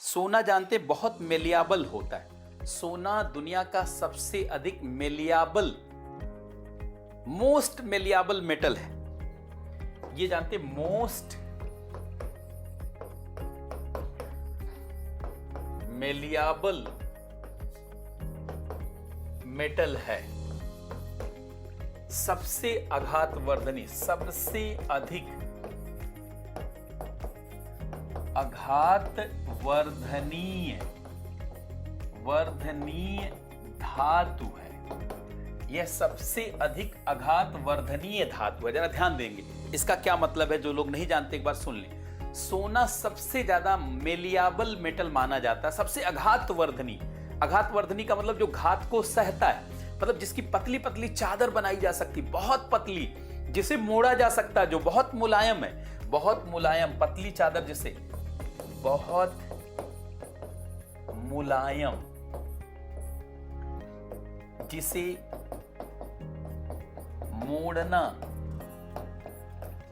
सोना जानते बहुत मेलियाबल होता है। सोना दुनिया का सबसे अधिक मेलियाबल, मोस्ट मेलियाबल मेटल है। ये जानते मोस्ट मेलियाबल मेटल है, सबसे आघातवर्धनी, सबसे अधिक वर्धनीय धातु है। यह सबसे अधिक आघातवर्धनीय धातु है। जरा ध्यान देंगे इसका क्या मतलब है, जो लोग नहीं जानते एक बार सुन लें। सोना सबसे ज्यादा मेलियाबल मेटल माना जाता है, सबसे आघातवर्धनी। आघातवर्धनी का मतलब जो घात को सहता है, मतलब जिसकी पतली पतली चादर बनाई जा सकती, बहुत पतली, जिसे मोड़ा जा सकता है, जो बहुत मुलायम है, बहुत मुलायम पतली चादर, जिसे बहुत मुलायम, जिसे मोड़ना,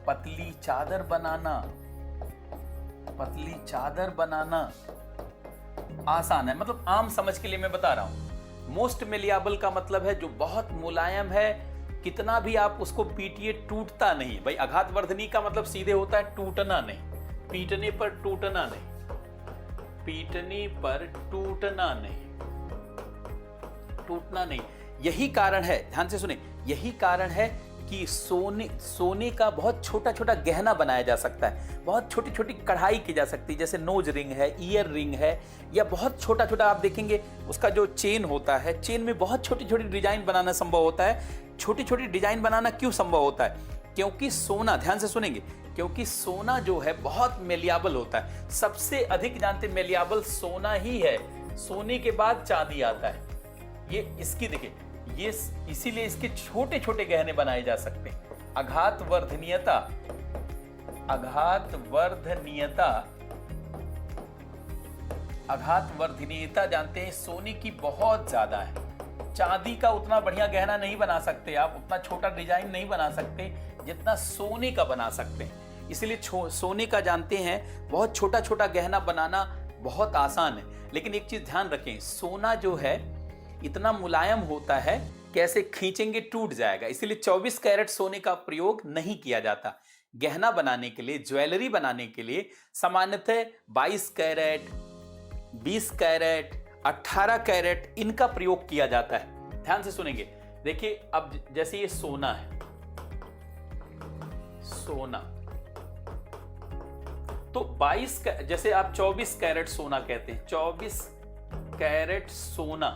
पतली चादर बनाना, पतली चादर बनाना आसान है। मतलब आम समझ के लिए मैं बता रहा हूं। मोस्ट मेलियाबल का मतलब है जो बहुत मुलायम है, कितना भी आप उसको पीटिए टूटता नहीं। भाई आघातवर्धनी का मतलब सीधे होता है टूटना नहीं, पीटने पर टूटना नहीं, पीटने पर टूटना नहीं, टूटना नहीं। यही कारण है, ध्यान से सुने, यही कारण है कि सोने का बहुत छोटा छोटा गहना बनाया जा सकता है, बहुत छोटी छोटी कढ़ाई की जा सकती है, जैसे नोज रिंग है, ईयर रिंग है, या बहुत छोटा छोटा आप देखेंगे उसका जो चेन होता है, चेन में बहुत छोटी छोटी डिजाइन बनाना संभव होता है। छोटी छोटी डिजाइन बनाना क्यों संभव होता है? क्योंकि सोना, ध्यान से सुनेंगे, क्योंकि सोना जो है बहुत मेलियाबल होता है। सबसे अधिक जानते मेलियाबल सोना ही है, सोने के बाद चांदी आता है। ये इसकी देखिए, ये इसीलिए इसके छोटे छोटे गहने बनाए जा सकते हैं। आघातवर्धनीयता, आघातवर्धनीयता, आघातवर्धनीयता जानते हैं सोने की बहुत ज्यादा है। चांदी का उतना बढ़िया गहना नहीं बना सकते आप, उतना छोटा डिजाइन नहीं बना सकते जितना सोने का बना सकते हैं। इसलिए सोने का जानते हैं बहुत छोटा छोटा गहना बनाना बहुत आसान है। लेकिन एक चीज ध्यान रखें, सोना जो है इतना मुलायम होता है, कैसे खींचेंगे टूट जाएगा। इसलिए 24 कैरेट सोने का प्रयोग नहीं किया जाता। गहना बनाने के लिए, ज्वेलरी बनाने के लिए सामान्यतः 22 कैरेट, 20 कैरेट, 18 कैरेट इनका प्रयोग किया जाता है। ध्यान से सुनेंगे, देखिए अब जैसे ये सोना है, सोना तो 22, जैसे आप 24 कैरेट सोना कहते हैं, 24 कैरेट सोना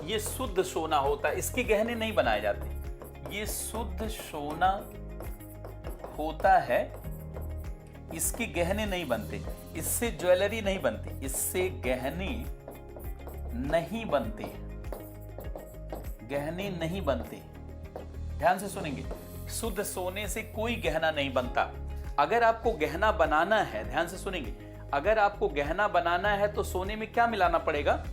ये शुद्ध सोना होता है, इसके गहने नहीं बनाए जाते। ये शुद्ध सोना होता है, इसके गहने नहीं बनते, इससे ज्वेलरी नहीं बनती, इससे गहने नहीं बनते, गहने नहीं बनते। ध्यान से सुनेंगे, शुद्ध सोने से कोई गहना नहीं बनता। अगर आपको गहना बनाना है, ध्यान से सुनेंगे, अगर आपको गहना बनाना है तो सोने में क्या मिलाना पड़ेगा?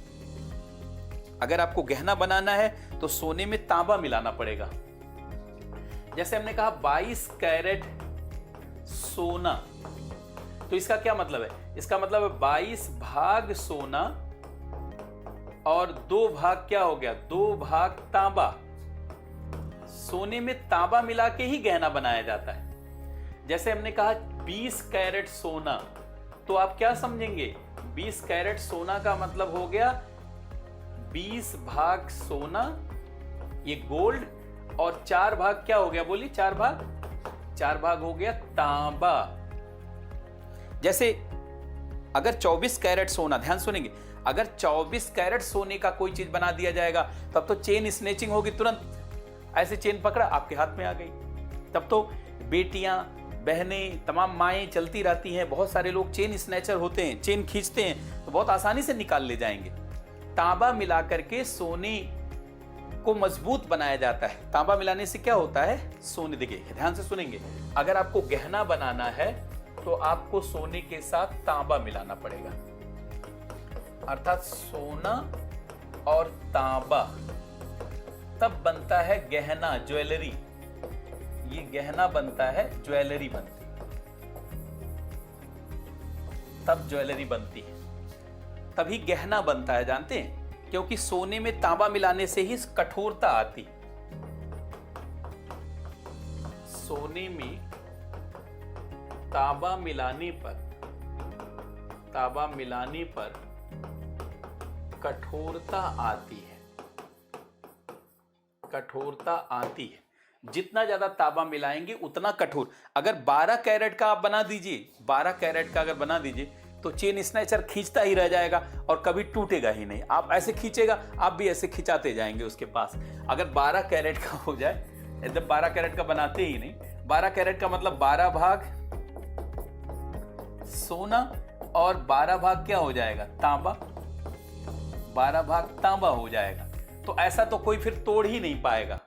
अगर आपको गहना बनाना है तो सोने में तांबा मिलाना पड़ेगा। जैसे हमने कहा 22 कैरेट सोना, तो इसका क्या मतलब है? इसका मतलब है 22 भाग सोना और 2 भाग क्या हो गया? 2 भाग तांबा। सोने में तांबा मिला के ही गहना बनाया जाता है। जैसे हमने कहा 20 कैरेट सोना, तो आप क्या समझेंगे? 20 कैरेट सोना का मतलब हो गया 20 भाग सोना, ये गोल्ड, और 4 भाग क्या हो गया? बोलिए, 4 भाग हो गया तांबा। जैसे अगर 24 कैरेट सोना, ध्यान सुनेंगे, अगर 24 कैरेट सोने का कोई चीज बना दिया जाएगा तब तो चेन स्नेचिंग होगी, तुरंत ऐसे चेन पकड़ा आपके हाथ में आ गई। तब तो बेटियां, बहनें, तमाम माएँ चलती रहती हैं, बहुत सारे लोग चेन स्नैचर होते हैं, चेन खींचते हैं तो बहुत आसानी से निकाल ले जाएंगे। तांबा मिला करके सोने को मजबूत बनाया जाता है। तांबा मिलाने से क्या होता है? सोने, देखिए ध्यान से सुनेंगे, अगर आपको गहना बनाना है तो आपको सोने के साथ तांबा मिलाना पड़ेगा, अर्थात सोना और तांबा, तब बनता है गहना, ज्वेलरी। ये गहना बनता है, ज्वेलरी बनती है। तब ज्वेलरी बनती है, तभी गहना बनता है, जानते हैं? क्योंकि सोने में तांबा मिलाने से ही कठोरता आती। सोने में तांबा मिलाने पर कठोरता आती है, कठोरता आती है। जितना ज्यादा तांबा मिलाएंगे उतना कठोर। अगर 12 कैरेट का आप बना दीजिए, 12 कैरेट का अगर बना दीजिए तो चेन स्नैचर खींचता ही रह जाएगा और कभी टूटेगा ही नहीं। आप ऐसे खींचेगा, आप भी ऐसे खिंचाते जाएंगे उसके पास। अगर 12 कैरेट का हो जाए, एकदम 12 कैरेट का बनाते ही नहीं, 12 कैरेट का मतलब 12 भाग सोना और 12 भाग क्या हो जाएगा? तांबा। 12 भाग तांबा हो जाएगा। तो ऐसा तो कोई फिर तोड़ ही नहीं पाएगा।